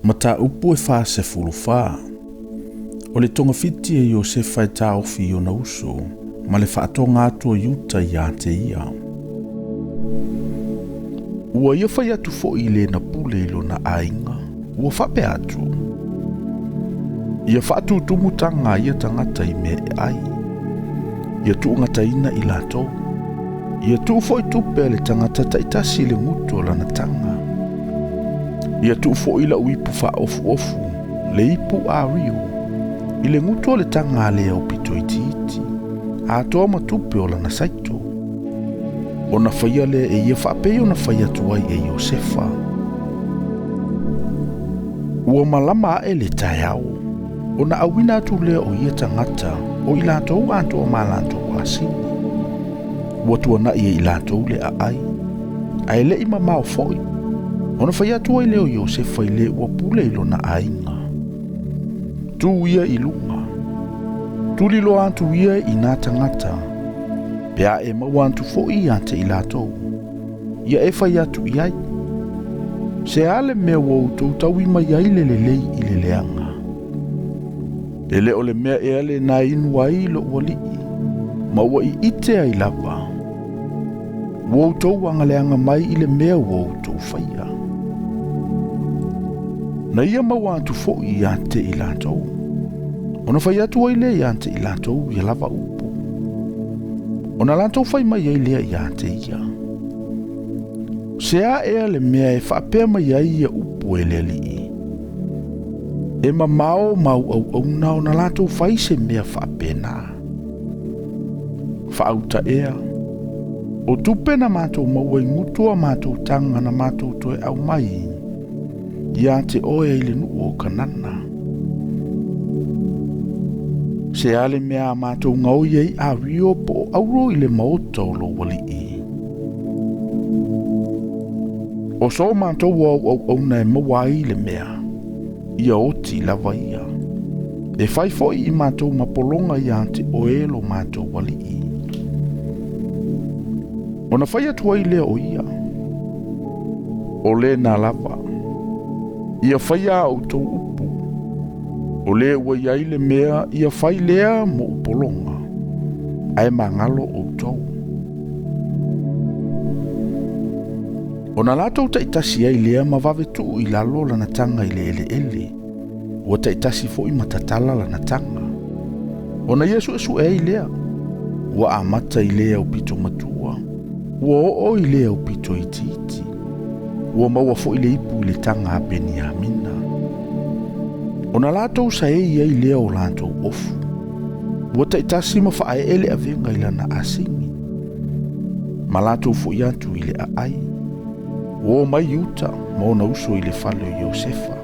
Mata upu e wha se fuluwha. O le tonga fiti e o se Faitaufi o na uso, ma le whaatonga atua yuta ia te ia. Ua ia whai atu fo i le na pule ilo na ainga, ua whape atu. Ia whaatu tumutanga ia tangata i me e ai. Ia tuungata ina i lato. Ia tu fo i tupe le tangata taitasi le nguto lana tanga. Ia tu fo i la uipu wha ofu ofu, le ipu a rio. I le nguto le tanga le au pito i tiiti. A toa matupe o lana saito. O na whaia le e ia whape o na whaia tuai e Iosefa. Ua malama e le tai au. O na awina atu lea o ia tangata o i latou ato o malatou asini. Ua tuana ia i latou le a ai. Ai le ima mao foi. O na whaia tuai leo Iosefa i le ua pule ilo na ainga. Tu ia i lunga. Tuli lo atu ia i nā tangata. Pea e mawantu fo i ante i latou. Ia e whai atu i ai. Se ale mea wau tau tau i mai ai lelelei i le leanga. E le o le mea e ale na inu ai lo wali. Ma ua i ite ai lava. Wau tau anga leanga mai i le mea wau tau whaia. Na ia mawantu fo i ante i latou. Ona whai atu ai le i ante i latou i lava upo. Ona latou whai mai ai lea i ante ia. Se a ea le mea e whapea mai ai ia upo e le li. E mamao mau au na ona latou whai se mea whapena. Whauta ea. O tupe na mātou maua i ngutua mātou tanga na mātou toe au mai. Ia te oe i le nuu o kanana. Se ale mea mātou ngau iei a rio po auro i le maoto lo wali i. O so mātou au na e mawai le mea. Ia oti lava ia. E whai foi i mātou mapolonga ia te oe lo mātou wali i. O na whai atua i lea o ia. O le na lava. Ia whai a au tau upu. O le ua iai le mea ia whai lea mo upolonga. Ai mangalo o tau. O na latou taitasi ai lea ma vavetu i lalo lana tanga i le ele. Ua taitasi fo i matatala lana tanga. O na Yesu esu e i lea. Ua amata i lea o pito matua. Ua o i lea o pito i titi. Ua maua fo i le ipu i le tanga a Beniamina. O na latou sa e i lea o latou ofu. Ua taitasi ma wha e ele a venga i lana asingi. Ma latou fo i atu i le a ai. O mai yuta ma ona uso i le fale o Iosefa.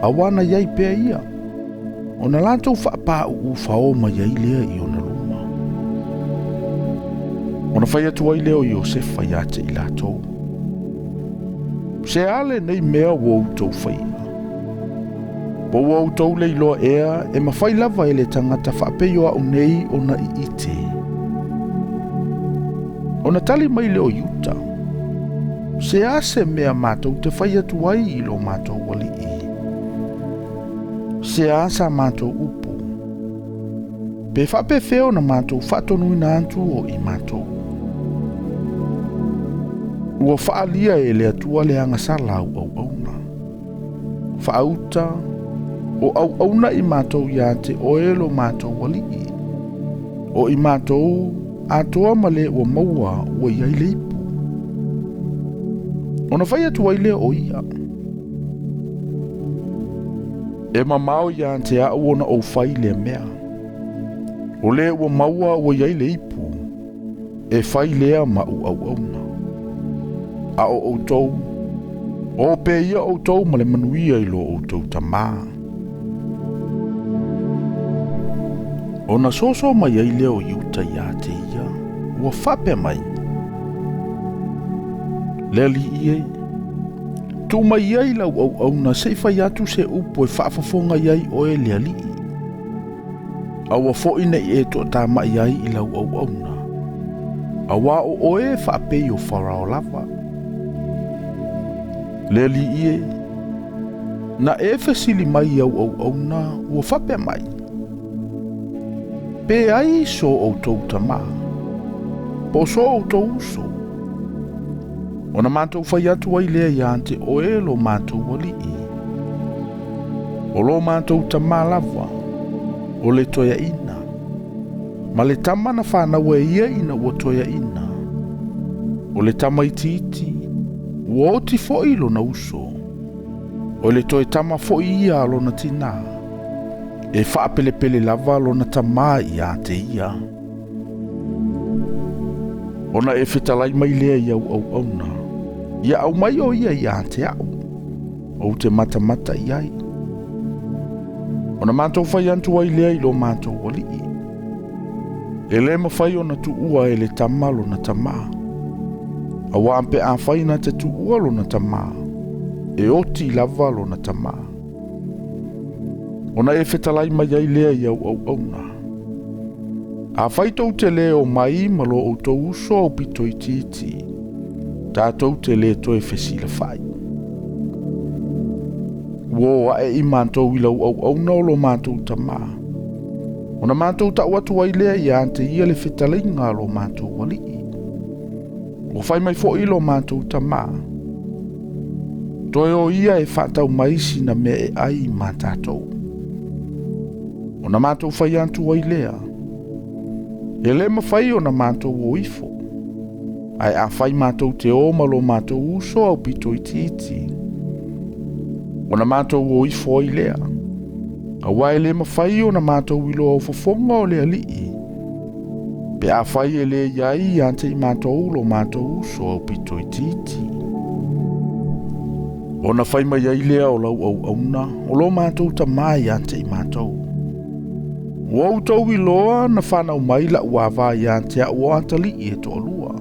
Awana iai pea ia. O na latou whaapa u whao ma iai lea i ona luma. O na whai atua i lea o Iosefa ia te i latou. Se ale nei mea wau tau whaia. Po wau tau leilo ea e mawhai lava e le tangata whaapeo au nei o na i ite. O na tali mai leo yuta. Se ase mea mātou te whai atu ai i lo mātou wali i. Se asa mātou upu. Pe whape wheo na mātou whatonu ina antu o i mātou. Ua whaalia e le atua le angasala au auna. Whaauta o au auna i mātou ia te oelo mātou wali i. O i mātou atoa male o maua o iai leipu. Ona whai atu ai lea o ia. E mamao ia te a uona o whai lea mea. O lea ua maua o iai le ipu. E whai lea ma u au auna. A o tau. O pe ia o tau ma le manuia i lo o tau tamaa. Ona soso mai ai lea o iuta ia te ia. Ua whape mai. Lea li ie. Tu mai iai lau au na seiwhai atu se upo e whaafafonga iai o e lea li. Aua fo ina i e to ta mai iai i lau au na. Awa o oe whaapei o wharao lava. Lea li ie. Na e fesili mai au na ua whape mai. Pe ai so o tau tama. Po so o tau uso. O na mātou whai atu ai lea ia ante o e lo mātou wali i. O lo mātou tama lava. O le toia ina. Ma le tama na whanau e ia ina ua toia ina. O le tama iti. Ua oti fo ilo na uso. O le toi tama fo ia alo na tina. E wha pele lava alo na tama ia te ia. Ona e whetalai mai lea iau au na. Ia au mai o ia te au. O te mata iai. Ona mātou whai antu ai lea ilo mātou wali i. E le mawhai ona tu ua e le tama lo na tama. A wampe a whai na te tu ua lo na tama. E oti lava lo na tama. Ona e whetalai mai ai lea iau au na. A whaitou te leo mai malo o tau uso au pito i titi. Tātou te le toe whesila whai. Wo a e i mātou i lau au na o lo mātou tama. Ona mātou ta watu ai lea i ante ia le whetalai ngā lo mātou wali i. O whai mai fo i lo mātou tama. Toi o ia e whatau mai sina me e ai mā tātou. Ona mātou whai antu ai lea. E le mawhai o na mātou o ifo. Ai a whai mātou te oma lo mātou uso au pito i titi. O na mātou o ifo ai lea. A wai le mawhai o na mātou ilo au fofonga o lea lii. Pe a whai e le iai ante i mātou lo mātou uso au pito i titi. O na whai mai ai lea o lau au na o lo mātou ta mai ante i mātou. Wau tau i loa na whanau mai la uawa i ante a ua atali i e toa lua.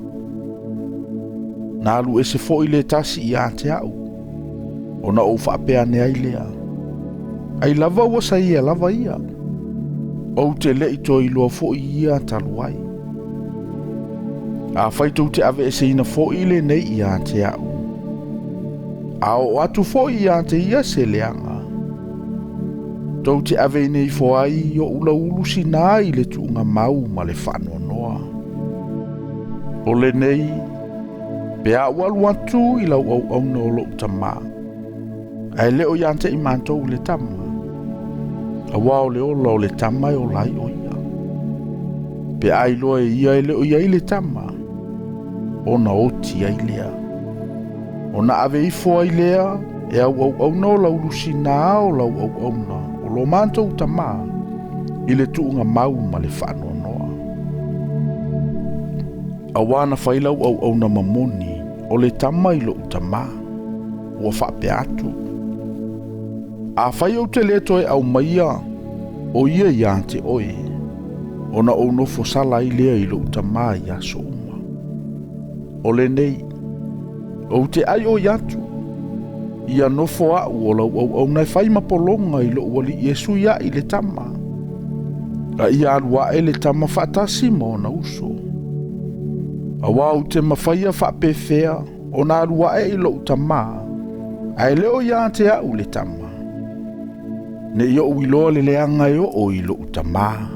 Nā alu e se fo i le tasi i ante au. O na o whapea ne ai lea. Ai lava ua sa ia lava ia. O te le i toi loa fo i ia taluai. A whaitou te ave e se ina fo i le nei i ante au. A o atu fo i ante ia se leanga. Tau te ave nei fo ai o ula ulu si nā i le tuunga mau ma le whanua noa. O le nei, pe a walu atu i lau au no lo tama. Ai leo i ante i mātou le tama. A wao leo lau le tama o lai o ia. Pe ai loa e ia e leo ia i le tama. O na oti ai lea. O na ave i fo ai lea, e au no lau lusi nā o lau au na. Lo mātou tama i le tuunga mau ma le whanua noa. A wana whailau au na mamoni o le tama i lo tama ua whape atu. A whai au te le toe au maia o ia i ante oe o na o nofo sala i lea i lo tama i aso uma. O le nei, o te ai o iatu. Ia nofo a uola au nai whai mapolonga i lo wali Yesu ia i le tama. A ia alua e le tama whaatasi mo na uso. A wau te mawhaia whaapewhea o na alua e i lo tama. A e leo ia te au le tama. Ne i o uiloa le leanga i o i lo tama.